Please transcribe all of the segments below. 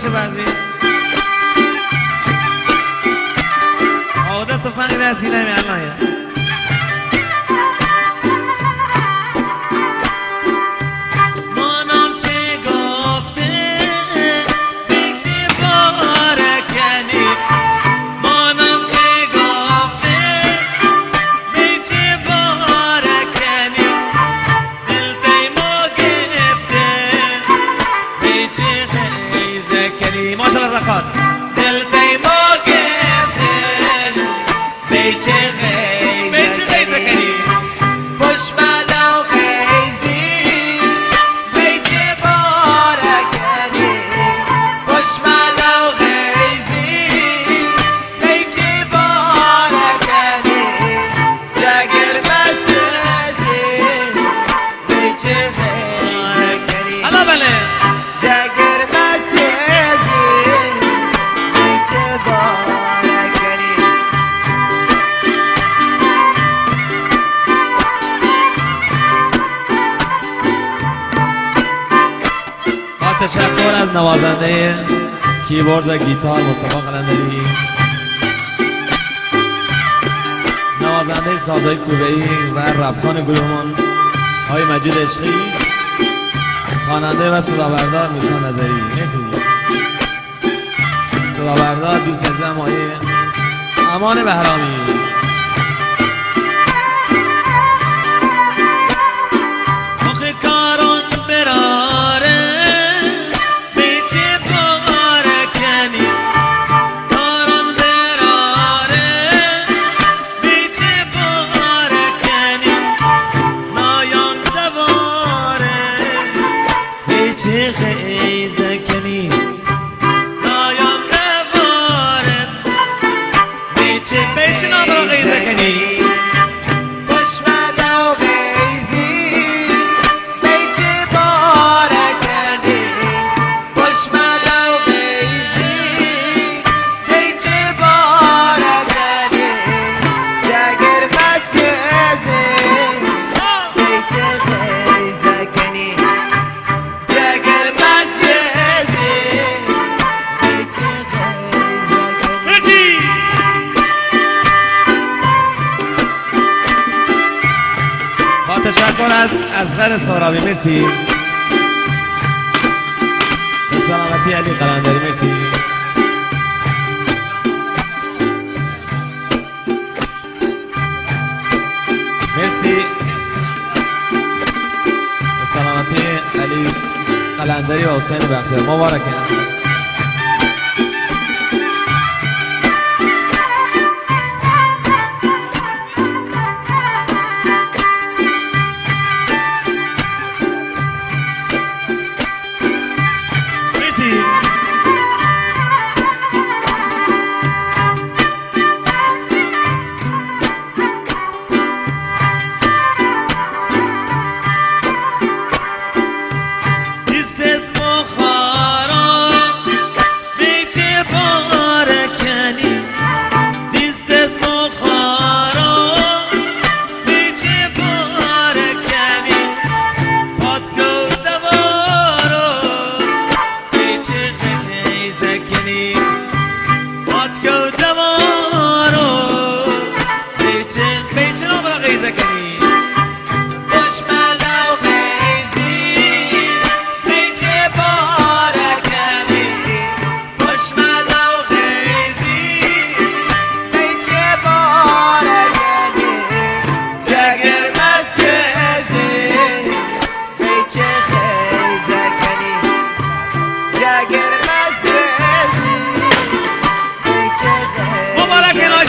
چه وضعی؟ عادت تفنگ دستی نمی الان ماشاءالله رقاص دلتي موقف بيتي غيزة كريم بش مالا وغيزي بيتي باركني بش مالا وغيزي بيتي باركني جاقر مسوزي بيتي غيزة كريم الله بله جاقر تشکر از نوازنده کیبورد و گیتار مصطفی قلندری، نوازنده سازهای کوبه‌ای و ربخان گروهمان آقای مجید عشقی، خواننده و صدابردار موسی نظری. مرسی. صدابردار دوست عزیزم آقای امان بهرامی. غيزكني نايم نبارد بيتي نابرا غيزكني بش مدى وغيزي بيتي باركني بش مدى وغيزي بيتي باركني جاقر مسيزي بيتي غيزكني تشکر از اصغر سارابی. مرسی. به سلامتی علی قلندری. مرسی. مرسی. به سلامتی علی قلندری و حسین بختیار. مبارکه.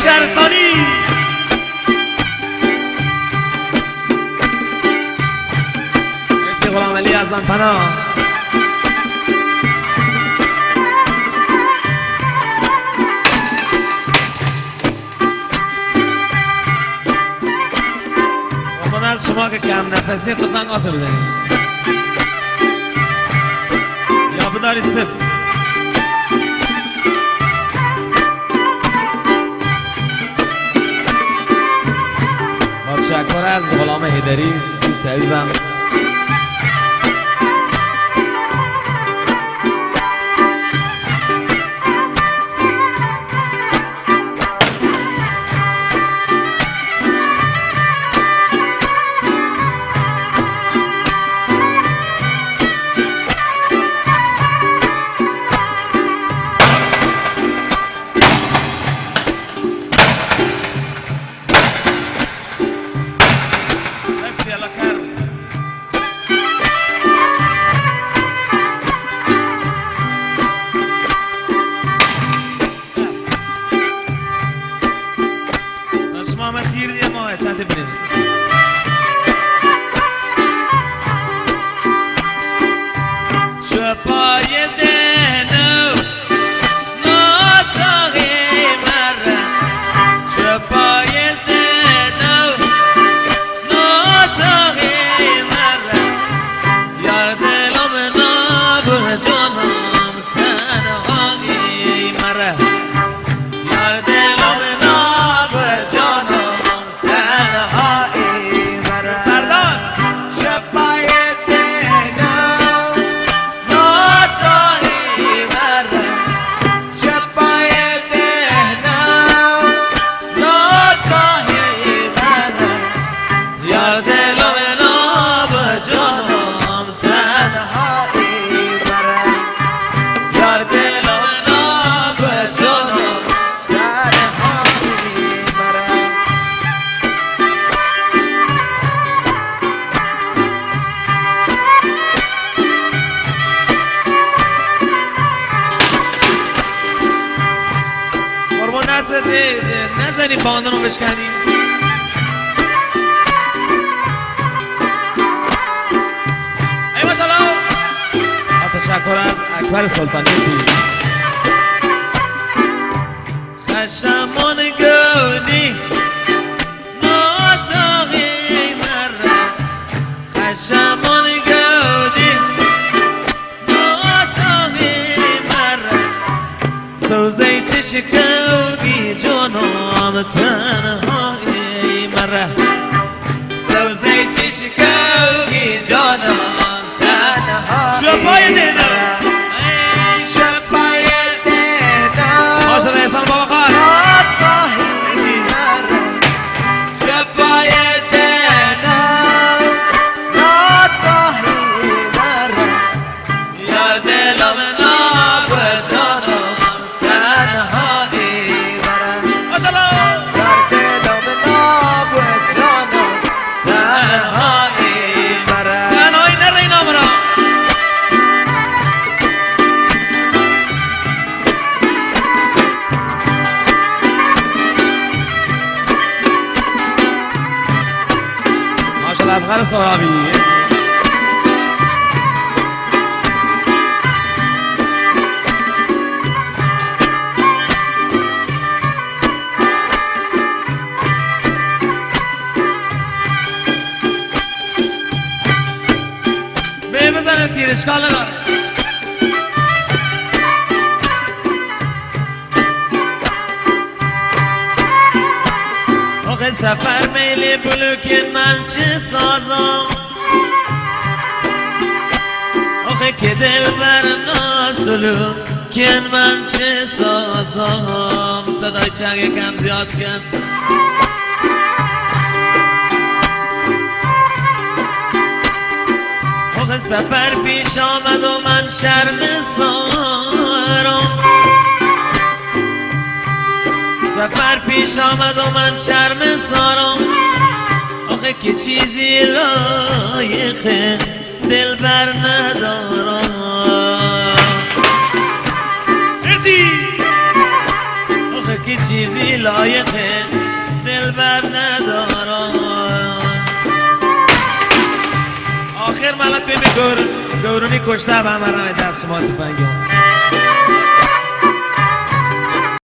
شهرستانی مرسی. غلام علی از پناه. من از شما که کم نفسی تفنگ آسو بزنید یا بداری صفر. تشکر از غلام حیدری دوست عزیزم. تیر دیگه ما چند برید شپای دهنو ناتاقی مره شپای دهنو ناتاقی مره یار دلم ناب جانم تنهایی مره یار دلم ناب جانم تنهایی مره بردار شپای نزنی باندن رو بشکنیم ای ماشالله تشکر از اکبر سلطانیسی خشمون گودی ناتاقی مره خشمون گودی ناتاقی مره سوزی چشکوگی جانم تنهایی مره سوزی چشکوگی جانم تنهایی شپای دیدم شپای دیدم ماشالله احسان بابا خان شپای دیدم ناتاهی مره یار دلم ناب جانم تنهایی مره ماشالله یار دلم ناب جانم تنهایی مره تنهایی نره اینا مرا ماشالله اصغر سهرابی بزنن تیر اشکال نداره آخه سفر میلی بلوکن من چه سازم آخه که دل بر ناسلوکن من چه سازم صدای چنگ کم زیاد کن سفر پیش آمد و من شرم سارم سفر پیش آمد و من شرم سارم آخه که چیزی لایق دل بر ندارم مرسی آخه که چیزی لایق دل بر ندارم آخر ملت بیم گورونی کشته به همه رای دست شما تفنگی